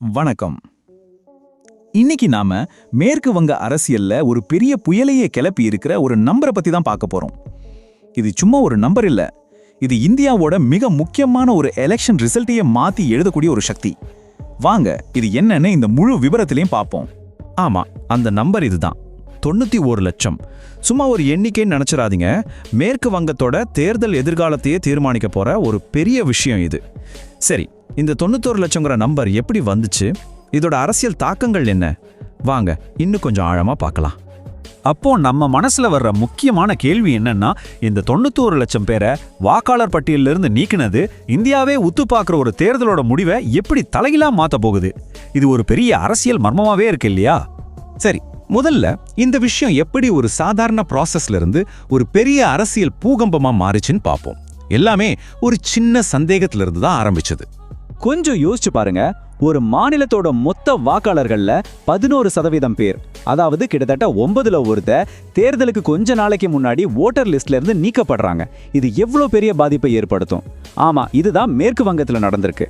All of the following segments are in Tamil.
வணக்கம். இன்னைக்கு நாம மேற்கு வங்க அரசியல்ல ஒரு பெரிய புயலையே கிளப்பி இருக்கிற ஒரு நம்பரை பத்தி தான் பார்க்க போறோம். இது சும்மா ஒரு நம்பர் இல்ல. இது இந்தியாவோட மிக முக்கியமான ஒரு எலெக்ஷன் ரிசல்ட்டையே மாத்தி எழுதக்கூடிய ஒரு சக்தி. வாங்க இது என்னன்னு இந்த முழு விபரத்திலையும் பார்ப்போம். ஆமா, அந்த நம்பர் இதுதான். 91 லட்சம். சும்மா ஒரு எண்ணிக்கைன்னு நினைச்சிடாதீங்க. மேற்கு வங்கத்தோட தேர்தல் எதிர்காலத்தையே தீர்மானிக்க போற ஒரு பெரிய விஷயம் இது. சரி, இந்த 91 லட்சங்கிற நம்பர் எப்படி வந்துச்சு? இதோட அரசியல் தாக்கங்கள் என்ன? வாங்க இன்னும் கொஞ்சம் ஆழமா பார்க்கலாம். அப்போ நம்ம மனசுல வர்ற முக்கியமான கேள்வி என்னன்னா, இந்த 91 லட்சம் பேரை வாக்காளர் பட்டியலிருந்து நீக்கினது இந்தியாவே உத்து பார்க்குற ஒரு தேர்தலோட முடிவை எப்படி தலைகீழா மாத்த போகுது? இது ஒரு பெரிய அரசியல் மர்மமாவே இருக்கு இல்லையா? சரி, முதல்ல இந்த விஷயம் எப்படி ஒரு சாதாரண ப்ராசஸ்ல இருந்து ஒரு பெரிய அரசியல் பூகம்பமா மாறிச்சுன்னு பார்ப்போம். எல்லாமே ஒரு சின்ன சந்தேகத்துல இருந்து தான் ஆரம்பிச்சது. கொஞ்சம் யோசிச்சு பாருங்க. ஒரு மாநிலத்தோட மொத்த வாக்காளர்கள்ல 11% பேர், அதாவது கிட்டத்தட்ட 9ல் ஒருத்தர் தேர்தலுக்கு கொஞ்ச நாளைக்கு முன்னாடி ஓட்டர் லிஸ்ட்ல இருந்து நீக்கப்படுறாங்க. இது எவ்வளவு பெரிய பாதிப்பை ஏற்படுத்தும்? ஆமா, இதுதான் மேற்கு வங்கத்துல நடந்திருக்கு.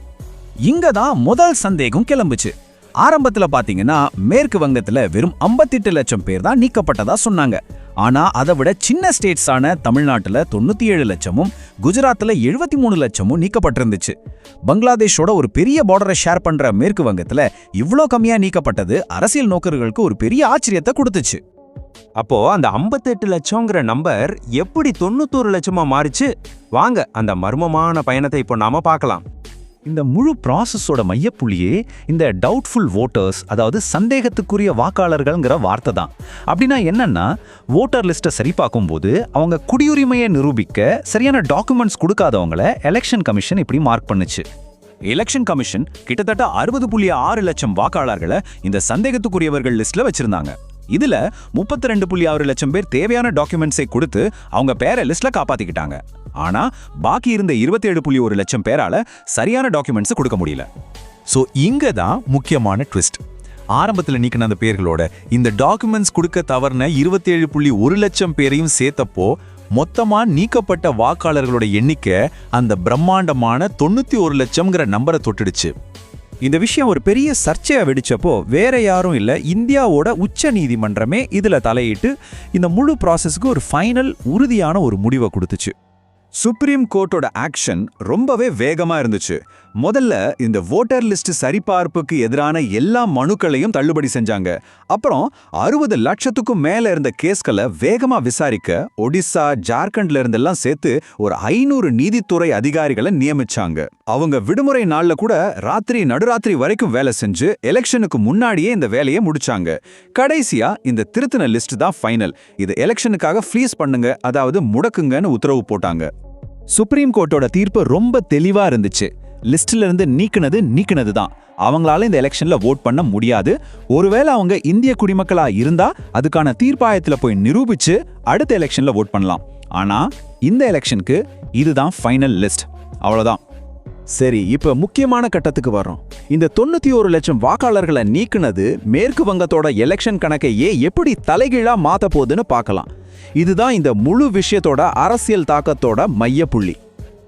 இங்க தான் முதல் சந்தேகம் கிளம்புச்சு. ஆரம்பத்துல பாத்தீங்கன்னா மேற்கு வங்கத்துல வெறும் 58 லட்சம் பேர் தான் நீக்கப்பட்டதா சொன்னாங்க. ஆனா அதை விட சின்ன ஸ்டேட்ஸான தமிழ்நாட்டுல 97 லட்சமும் குஜராத்ல 73 லட்சமும் நீக்கப்பட்டிருந்துச்சு. பங்களாதேஷோட ஒரு பெரிய பார்டரை ஷேர் பண்ற மேற்கு வங்கத்துல இவ்ளோ கம்மியா நீக்கப்பட்டது அரசியல் நோக்கர்களுக்கு ஒரு பெரிய ஆச்சரியத்தை கொடுத்துச்சு. அப்போ அந்த 58 லட்சம்ங்கிற நம்பர் எப்படி 91 லட்சமா மாறிச்சு? வாங்க அந்த மர்மமான பயணத்தை இப்போ நாம பார்க்கலாம். இந்த முழு ப்ராசஸோட மையப்புள்ளியே இந்த டவுட்ஃபுல் வோட்டர்ஸ், அதாவது சந்தேகத்துக்குரிய வாக்காளர்கள்ங்கிற வார்த்தை தான். அப்படின்னா என்னன்னா, ஓட்டர் லிஸ்ட்டை சரி பார்க்கும்போது அவங்க குடியுரிமையை நிரூபிக்க சரியான டாக்குமெண்ட்ஸ் கொடுக்காதவங்கள எலெக்ஷன் கமிஷன் இப்படி மார்க் பண்ணுச்சு. எலெக்ஷன் கமிஷன் கிட்டத்தட்ட 60.6 லட்சம் வாக்காளர்களை இந்த சந்தேகத்துக்குரியவர்கள் லிஸ்ட்ல வச்சிருந்தாங்க. இதுல 32.6 லட்சம் பேர் தேவையான டாக்குமெண்ட்ஸை கொடுத்து அவங்க பேரை லிஸ்ட்ல காப்பாத்திக்கிட்டாங்க. ஆனா பாக்கி இருந்த 27.1 லட்சம் பேரால சரியான டாக்குமெண்ட்ஸ் கொடுக்க முடியல. சோ இங்க தான் முக்கியமான ட்விஸ்ட். ஆரம்பத்துல நீக்கின அந்த பேர்களோட இந்த டாக்குமெண்ட்ஸ் கொடுக்க தவறுன 27.1 லட்சம் பேரையும் சேர்த்தப்போ மொத்தமா நீக்கப்பட்ட வாக்காளர்களோட எண்ணிக்கை அந்த பிரம்மாண்டமான 91 லட்சம்ங்கிற நம்பரை தொட்டுடுச்சு. இந்த விஷயம் ஒரு பெரிய சர்ச்சையா வெடிச்சப்போ வேற யாரும் இல்ல, இந்தியாவோட உச்ச நீதிமன்றமே இதுல தலையிட்டு இந்த முழு ப்ராசஸ்க்கு ஒரு ஃபைனல் உறுதியான ஒரு முடிவை கொடுத்துச்சு. சுப்ரீம் கோர்ட்டோட ஆக்ஷன் ரொம்பவே வேகமா இருந்துச்சு. முதல்ல இந்த ஓட்டர் லிஸ்ட் சரிபார்ப்புக்கு எதிரான எல்லா மனுக்களையும் தள்ளுபடி செஞ்சாங்க. அப்புறம் 60 லட்சத்துக்கும் மேல இருந்த கேஸ்களை வேகமா விசாரிக்க ஒடிசா, ஜார்க்கண்ட்ல இருந்தெல்லாம் சேர்த்து ஒரு 500 நீதித்துறை அதிகாரிகளை நியமிச்சாங்க. அவங்க விடுமுறை நாள்ல கூட நடுராத்திரி வரைக்கும் வேலை செஞ்சு எலெக்ஷனுக்கு முன்னாடியே இந்த வேலையை முடிச்சாங்க. கடைசியா இந்த திருத்தின லிஸ்ட் தான் ஃபைனல். இது எலெக்ஷனுக்காக ஃப்ரீஸ் பண்ணுங்க, அதாவது முடக்குங்கன்னு உத்தரவு போட்டாங்க. சுப்ரீம் கோர்ட்டோட தீர்ப்பு ரொம்ப தெளிவா இருந்துச்சு. லிஸ்ட்ல இருந்து நீக்கினது தான். அவங்களால இந்த எலெக்ஷன்ல ஓட் பண்ண முடியாது. ஒருவேளை அவங்க இந்திய குடிமக்களா இருந்தா அதுக்கான தீர்ப்பாயத்துல போய் நிரூபிச்சு அடுத்த எலெக்ஷன்ல ஓட் பண்ணலாம். ஆனா இந்த எலெக்ஷனுக்கு இதுதான் ஃபைனல் லிஸ்ட். அவ்வளவுதான். சரி, இப்ப முக்கியமான கட்டத்துக்கு வர்றோம். இந்த 91 லட்சம் வாக்காளர்களை நீக்கினது மேற்கு வங்கத்தோட எலெக்ஷன் கணக்கையே எப்படி தலைகீழா மாத்த போகுதுன்னு பார்க்கலாம். இதுதான் இந்த முழு விஷயத்தோட அரசியல் தாக்கத்தோட மையப்புள்ளி.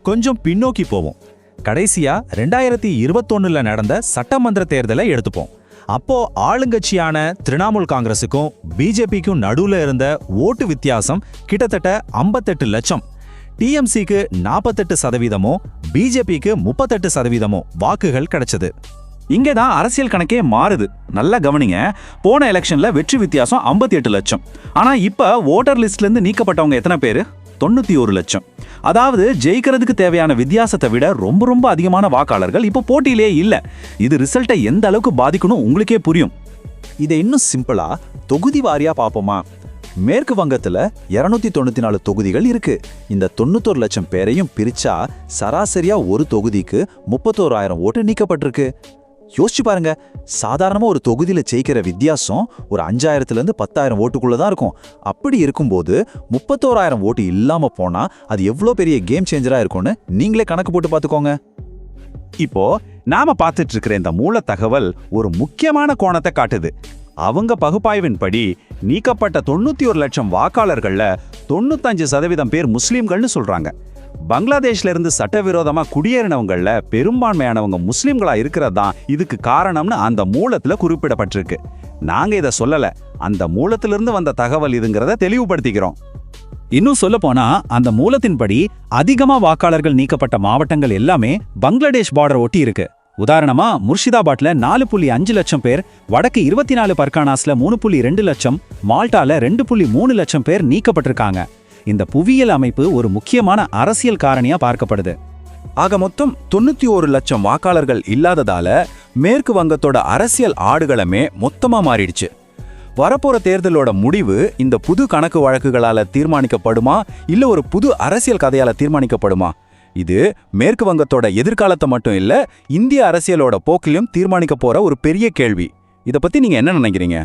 கொஞ்சம் பின்னோக்கி போவோம். கடைசியா 2021ல நடந்த சட்டமன்ற தேர்தலை எடுத்துப்போம். அப்போ ஆளுங்கட்சியான திரிணாமுல் காங்கிரஸுக்கும் பிஜேபிக்கும் நடுவுல இருந்த ஓட்டு வித்தியாசம் கிட்டத்தட்ட 58 லட்சம். டிஎம்சிக்கு 48%, பிஜேபிக்கு 38% வாக்குகள் கிடைச்சது. இங்கே தான் அரசியல் கணக்கே மாறுது. நல்லா கவனிங்க. போன எலெக்ஷன்ல வெற்றி வித்தியாசம் 58 லட்சம். ஆனா இப்ப ஓட்டர் லிஸ்ட்ல இருந்து நீக்கப்பட்டவங்க எத்தனை பேரு? 91 லட்சம். அதாவது ஜெயிக்கிறதுக்கு தேவையான வித்தியாசத்தை விட ரொம்ப அதிகமான வாக்காளர்கள் இப்போ போட்டியிலே இல்ல. இது ரிசல்ட்டை எந்த அளவுக்கு பாதிக்கணும் உங்களுக்கே புரியும். இதை இன்னும் சிம்பிளா தொகுதி வாரியா பார்ப்போமா? மேற்கு வங்கத்துல 294 தொகுதிகள் இருக்கு. இந்த 91 லட்சம் பேரையும் பிரிச்சா சராசரியா ஒரு தொகுதிக்கு 31,000 ஓட்டு நீக்கப்பட்டிருக்கு. யோசிச்சு பாருங்க. சாதாரணமா ஒரு தொகுதியில ஜெயிக்கிற வித்தியாசம் ஒரு 5,000லேருந்து 10,000 ஓட்டுக்குள்ள தான் இருக்கும். அப்படி இருக்கும்போது 31,000 ஓட்டு இல்லாம போனா அது எவ்வளவு பெரிய கேம் சேஞ்சரா இருக்கும்னு நீங்களே கணக்கு போட்டு பார்த்துக்கோங்க. இப்போ நாம பார்த்துட்டு இருக்கிற இந்த மூல தகவல் ஒரு முக்கியமான கோணத்தை காட்டுது. அவங்க பகுப்பாய்வின்படி நீக்கப்பட்ட 91 லட்சம் வாக்காளர்கள்ல 95% பேர் முஸ்லீம்கள்னு சொல்றாங்க. பங்களாதேஷ்ல இருந்து சட்டவிரோதமா குடியேறினவங்கள பெரும்பான்மையானவங்க முஸ்லிம்களா இருக்கிறது தான் இதுக்கு காரணம்னு அந்த மூலத்துல குறிப்பிடப்பட்டிருக்கு. நாங்க இதை சொல்லல, அந்த மூலத்திலிருந்து வந்த தகவல் இதுங்கிறத தெளிவுபடுத்திக்கிறோம். இன்னும் சொல்ல போனா அந்த மூலத்தின்படி அதிகமா வாக்காளர்கள் நீக்கப்பட்ட மாவட்டங்கள் எல்லாமே பங்களாதேஷ் பார்டர் ஒட்டி இருக்கு. உதாரணமா முர்ஷிதாபாத்ல 4.5 லட்சம் பேர், வடக்கு 24 பர்கானாஸ்ல 3.2 லட்சம், மால்டால 2.3 லட்சம் பேர் நீக்கப்பட்டிருக்காங்க. இந்த புவியியல் அமைப்பு ஒரு முக்கியமான அரசியல் காரணியா பார்க்கப்படுது. ஆக மொத்தம் 91 லட்சம் வாக்காளர்கள் இல்லாததால மேற்கு வங்கத்தோட அரசியல் ஆடுகளமே மொத்தமா மாறிடுச்சு. வரப்போற தேர்தலோட முடிவு இந்த புது கணக்கு வழக்குகளால தீர்மானிக்கப்படுமா, இல்ல ஒரு புது அரசியல் கதையால தீர்மானிக்கப்படுமா? இது மேற்கு வங்கத்தோட எதிர்காலத்தை மட்டும் இல்ல, இந்திய அரசியலோட போக்கிலும் தீர்மானிக்க போற ஒரு பெரிய கேள்வி. இத பத்தி நீங்க என்ன நினைக்கிறீங்க?